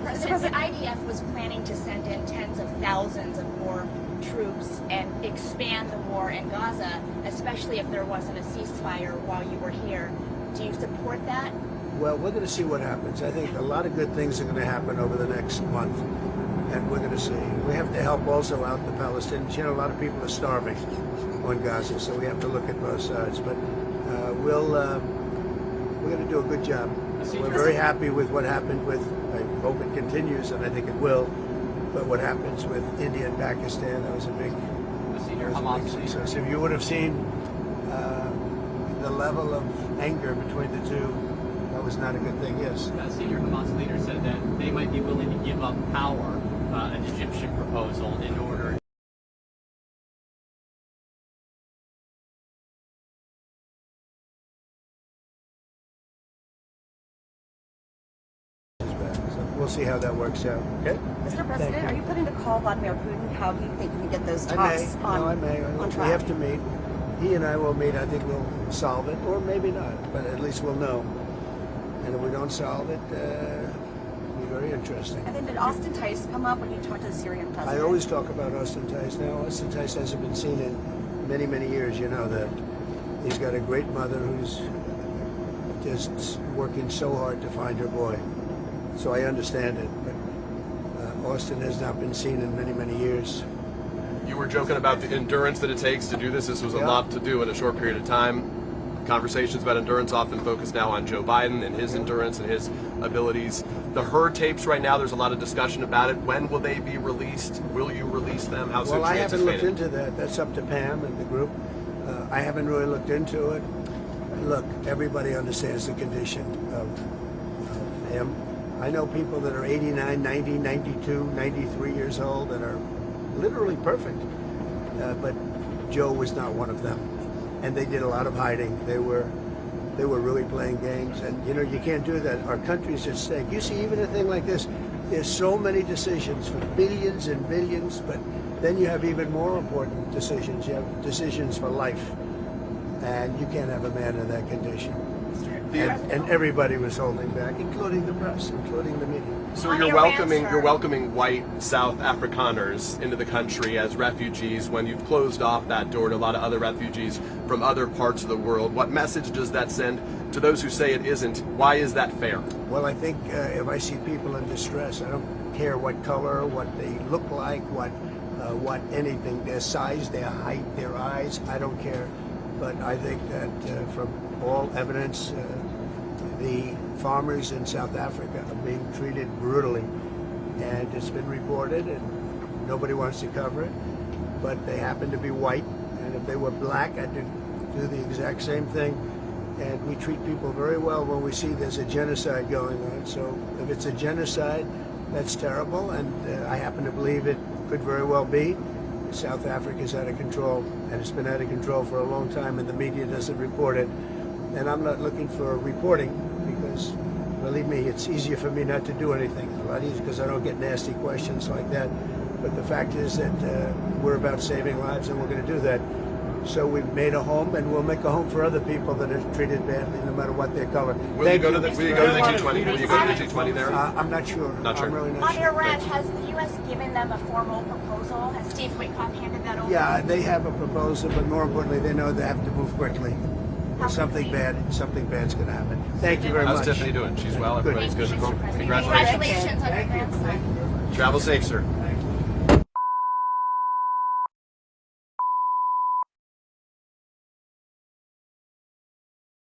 Mr. President, the IDF was planning to send in tens of thousands of more troops and expand the war in Gaza, especially if there wasn't a ceasefire while you were here. Do you support that? Well, we're going to see what happens. I think a lot of good things are going to happen over the next month, and we're going to see. We have to help also out the Palestinians. You know, a lot of people are starving on Gaza, so we have to look at both sides. But we're going to do a good job. We're very happy with what happened with, I hope it continues, and I think it will, but what happens with India and Pakistan, that was a big success. If you would have seen the level of anger between the two, that was not a good thing, yes. A senior Hamas leader said that they might be willing to give up power, an Egyptian proposal, in order We'll see how that works out. Okay. Mr. President, are you planning to call Vladimir Putin? How do you think you can get those talks I may. on track? We have to meet. He and I will meet. I think we'll solve it, or maybe not, but at least we'll know. And if we don't solve it, it'll be very interesting. And then did Austin Tice come up when you talked to the Syrian president? I always talk about Austin Tice. Now, Austin Tice hasn't been seen in many, many years. You know that. He's got a great mother who's just working so hard to find her boy. So I understand it, but Austin has not been seen in many, many years. You were joking about the endurance that it takes to do this. This was a lot to do in a short period of time. Conversations about endurance often focus now on Joe Biden and his endurance and his abilities. The Hur tapes right now, there's a lot of discussion about it. When will they be released? Will you release them? How soon? Well, I haven't looked into that. That's up to Pam and the group. I haven't really looked into it. Look, everybody understands the condition of him. I know people that are 89, 90, 92, 93 years old that are literally perfect. But Joe was not one of them. And they did a lot of hiding. They were really playing games. And, you know, you can't do that. Our country's at stake. You see, even a thing like this, there's so many decisions for billions and billions, but then you have even more important decisions. You have decisions for life. And you can't have a man in that condition. And everybody was holding back, including the press, including the media. So you're welcoming white South Afrikaners into the country as refugees when you've closed off that door to a lot of other refugees from other parts of the world. What message does that send to those who say it isn't? Why is that fair? Well, I think if I see people in distress, I don't care what color, what they look like, what anything, their size, their height, their eyes, I don't care. But I think that from all evidence, the farmers in South Africa are being treated brutally. And it's been reported, and nobody wants to cover it. But they happen to be white, and if they were black, I'd do the exact same thing. And we treat people very well when we see there's a genocide going on. So if it's a genocide, that's terrible, and I happen to believe it could very well be. South Africa is out of control, and it's been out of control for a long time, and the media doesn't report it. And I'm not looking for reporting because, believe me, it's easier for me not to do anything. It's a lot easier because I don't get nasty questions like that. But the fact is that we're about saving lives, and we're going to do that. So we've made a home, and we'll make a home for other people that are treated badly, no matter what their color. Will you go to the G20? Will you go to the G20 there? I'm not sure. Not sure. I'm really not sure. On Iran, has the U.S. given them a formal proposal? Has Steve Witkoff handed that over? Yeah, they have a proposal, but more importantly, they know they have to move quickly. Something bad's going to happen. Thank you very much. How's Tiffany doing? She's well. Everybody's good. Congratulations. Congratulations. Congratulations on your grandson. Travel safe, sir.